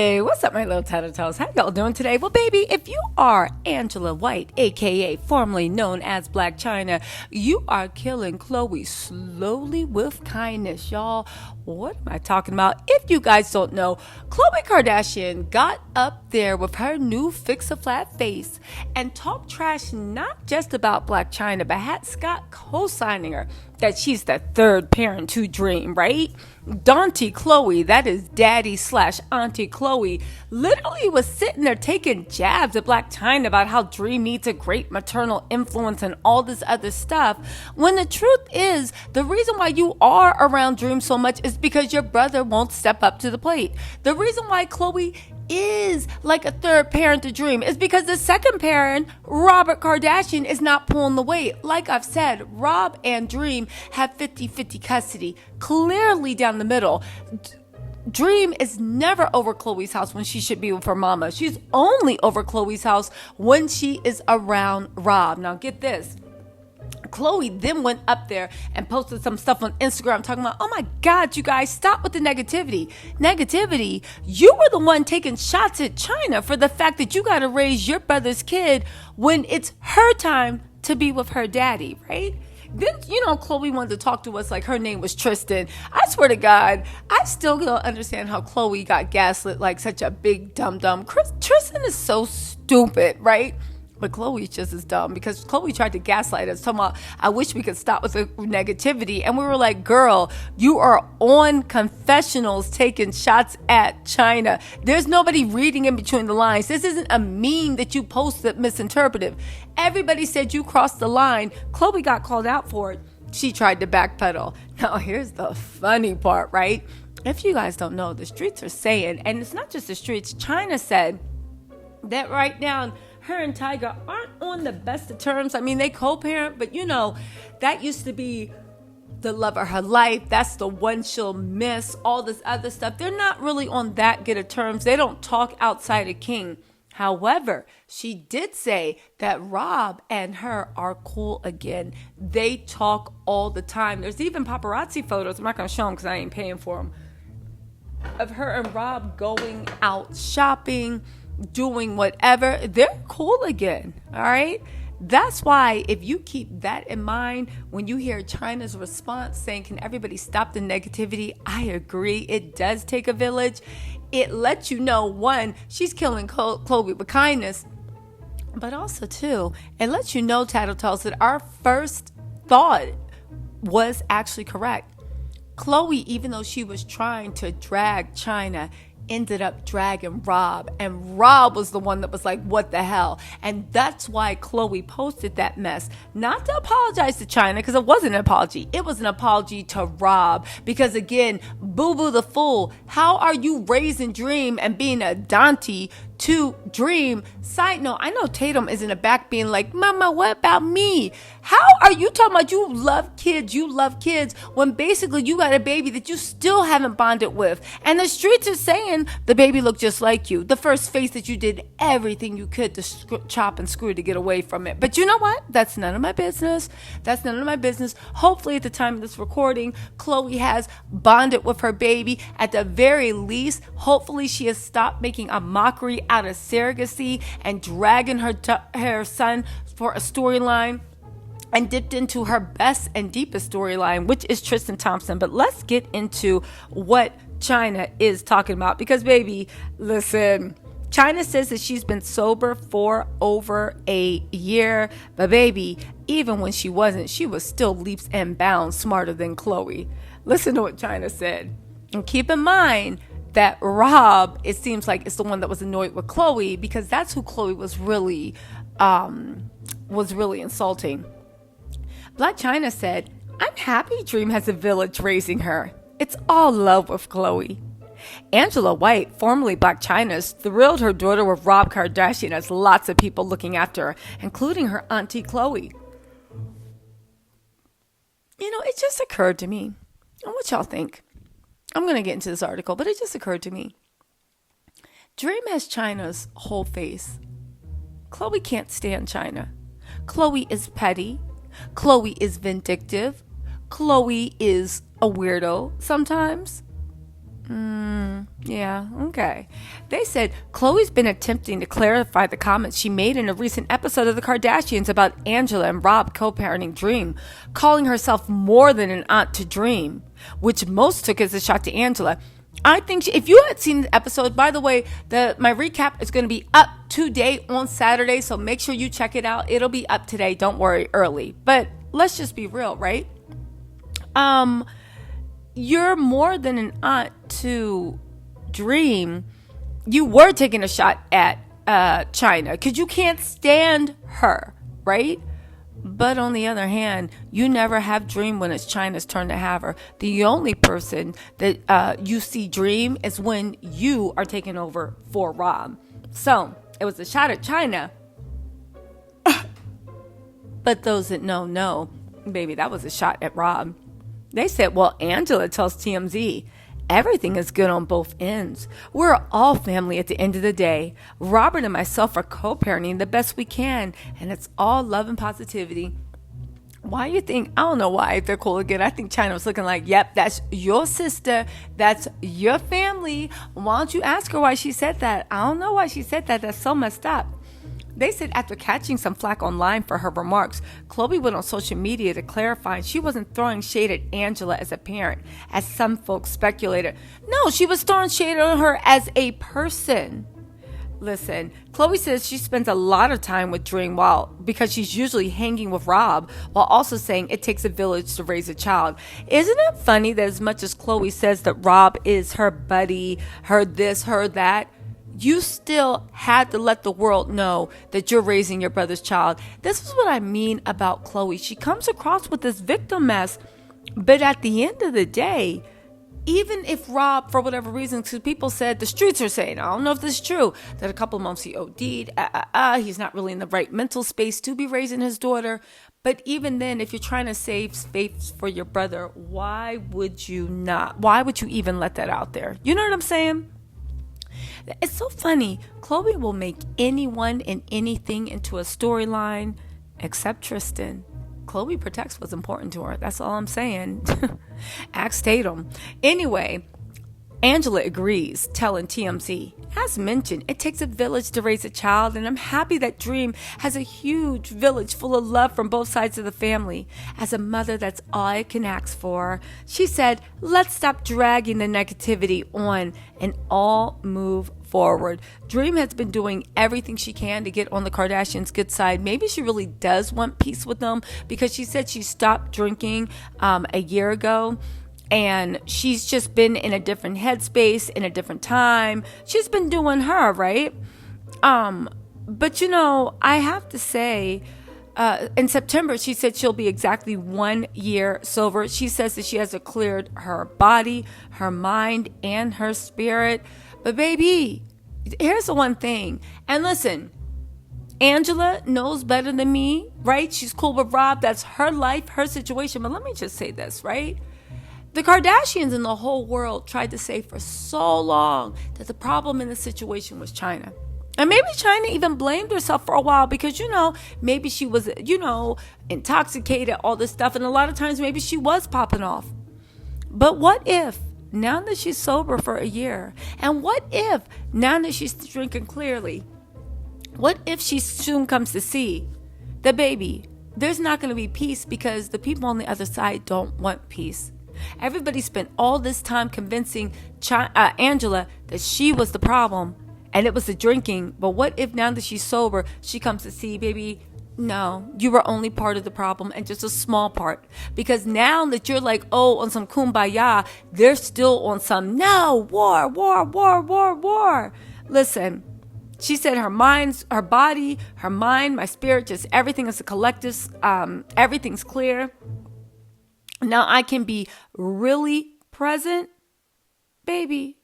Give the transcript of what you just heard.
Hey, what's up, my little tattletales? How y'all doing today? Well, baby, if you are Angela White, aka formerly known as Black Chyna, you are killing Khloe slowly with kindness, y'all. What am I talking about? If you guys don't know, Khloe Kardashian got up there with her new fix-a-flat face and talked trash not just about Blac Chyna, but had Scott co-signing her that she's the third parent to Dream, right? Daunty Khloe, that is daddy slash auntie Khloe, literally was sitting there taking jabs at Blac Chyna about how Dream needs a great maternal influence and all this other stuff. When the truth is, the reason why you are around Dream so much is because your brother won't step up to the plate. The reason why Khloe is like a third parent to Dream is because the second parent, Robert Kardashian, is not pulling the weight. Like I've said, Rob and Dream have 50-50 custody, clearly down the middle. Dream is never over Khloe's house when she should be with her mama. She's only over Khloe's house when she is around Rob. Now get this. Khloe then went up there and posted some stuff on Instagram talking about, oh my God, you guys, stop with the negativity. Negativity, you were the one taking shots at Chyna for the fact that you got to raise your brother's kid when it's her time to be with her daddy, right? Then, Khloe wanted to talk to us like her name was Tristan. I swear to God, I still don't understand how Khloe got gaslit like such a big dum-dum. Tristan is so stupid, right? But Khloe's just as dumb because Khloe tried to gaslight us, talking about, I wish we could stop with the negativity. And we were like, girl, you are on confessionals taking shots at Chyna. There's nobody reading in between the lines. This isn't a meme that you posted misinterpreted. Everybody said you crossed the line. Khloe got called out for it. She tried to backpedal. Now, here's the funny part, right? If you guys don't know, the streets are saying, and it's not just the streets, Chyna said that right now, her and Tiger aren't on the best of terms. I mean, they co-parent, but that used to be the love of her life. That's the one she'll miss, all this other stuff. They're not really on that good of terms. They don't talk outside of King. However, she did say that Rob and her are cool again. They talk all the time. There's even paparazzi photos. I'm not going to show them because I ain't paying for them. Of her and Rob going out shopping, doing whatever. They're cool again. All right. That's why if you keep that in mind when you hear Chyna's response saying, can everybody stop the negativity? I agree. It does take a village. It lets you know, one, she's killing Khloe with kindness, but also two, it lets you know, Tattletales, that our first thought was actually correct. Khloe, even though she was trying to drag Chyna, ended up dragging Rob, and Rob was the one that was like, what the hell? And that's why Khloe posted that mess, not to apologize to Chyna, because it wasn't an apology. It was an apology to Rob, because again, boo-boo the fool, how are you raising Dream and being a Dante to Dream? Side note, I know Tatum is in the back being like, mama, what about me? How are you talking about you love kids when basically you got a baby that you still haven't bonded with, and the streets are saying the baby looked just like you, the first face that you did everything you could to chop and screw to get away from it. But you know what? That's none of my business. Hopefully at the time of this recording, Khloe has bonded with her baby. At the very least, hopefully she has stopped making a mockery out of surrogacy and dragging her son for a storyline and dipped into her best and deepest storyline, which is Tristan Thompson. But let's get into what Chyna is talking about, because baby, listen, Chyna says that she's been sober for over a year, but baby, even when she wasn't, she was still leaps and bounds smarter than Khloe. Listen to what Chyna said, and keep in mind that Rob, it seems like, is the one that was annoyed with Khloe, because that's who Khloe was really insulting. Blac Chyna said, I'm happy Dream has a village raising her. It's all love with Khloe. Angela White, formerly Blac Chyna, is thrilled her daughter with Rob Kardashian has lots of people looking after her, including her auntie Khloe. It just occurred to me, and what y'all think? I'm going to get into this article, but it just occurred to me. Dream has Chyna's whole face. Khloe can't stand Chyna. Khloe is petty. Khloe is vindictive. Khloe is a weirdo sometimes. Yeah, okay. They said Khloe's been attempting to clarify the comments she made in a recent episode of The Kardashians about Angela and Rob co-parenting Dream, calling herself more than an aunt to Dream, which most took as a shot to Angela. I think if you had seen the episode, by the way, my recap is going to be up today on Saturday, so make sure you check it out. It'll be up today. Don't worry, early. But let's just be real, right? You're more than an aunt to Dream. You were taking a shot at Chyna because you can't stand her, right? But on the other hand, you never have Dream when it's Chyna's turn to have her. The only person that you see Dream is when you are taking over for Rob. So it was a shot at Chyna. But those that know, baby, that was a shot at Rob. They said, well, Angela tells TMZ, everything is good on both ends. We're all family at the end of the day. Robert and myself are co-parenting the best we can, and it's all love and positivity. Why you think, I don't know why they're cool again. I think Chyna was looking like, yep, that's your sister. That's your family. Why don't you ask her why she said that? I don't know why she said that. That's so messed up. They said after catching some flack online for her remarks, Khloe went on social media to clarify she wasn't throwing shade at Angela as a parent, as some folks speculated. No, she was throwing shade on her as a person. Listen, Khloe says she spends a lot of time with Dream because she's usually hanging with Rob, while also saying it takes a village to raise a child. Isn't it funny that as much as Khloe says that Rob is her buddy, her this, her that, you still had to let the world know that you're raising your brother's child. This is what I mean about Khloe. She comes across with this victim mess, but at the end of the day, even if Rob, for whatever reason, because people said, the streets are saying, I don't know if this is true, that a couple months he OD'd, he's not really in the right mental space to be raising his daughter. But even then, if you're trying to save space for your brother, why would you not? Why would you even let that out there? You know what I'm saying? It's so funny. Khloe will make anyone and anything into a storyline except Tristan. Khloe protects what's important to her. That's all I'm saying. Ask Tatum. Anyway, Angela agrees, telling TMZ, as mentioned, it takes a village to raise a child, and I'm happy that Dream has a huge village full of love from both sides of the family. As a mother, that's all I can ask for. She said, let's stop dragging the negativity on and all move forward. Dream has been doing everything she can to get on the Kardashians' good side. Maybe she really does want peace with them, because she said she stopped drinking a year ago. And she's just been in a different headspace, in a different time. She's been doing her, right? But, I have to say, in September, she said she'll be exactly 1 year sober. She says that she has cleared her body, her mind, and her spirit. But, baby, here's the one thing. And listen, Angela knows better than me, right? She's cool with Rob. That's her life, her situation. But let me just say this, right? The Kardashians and the whole world tried to say for so long that the problem in the situation was Chyna. And maybe Chyna even blamed herself for a while because, maybe she was, intoxicated, all this stuff. And a lot of times maybe she was popping off. But what if, now that she's sober for a year, and what if, now that she's drinking clearly, what if she soon comes to see that, baby, there's not going to be peace because the people on the other side don't want peace. Everybody spent all this time convincing Angela that she was the problem and it was the drinking. But what if now that she's sober, she comes to see, baby, no, you were only part of the problem and just a small part. Because now that you're like, on some kumbaya, they're still on some, no, war, war, war, war, war. Listen, she said her body, her mind, my spirit, just everything is a collective, everything's clear. Now I can be really present, baby.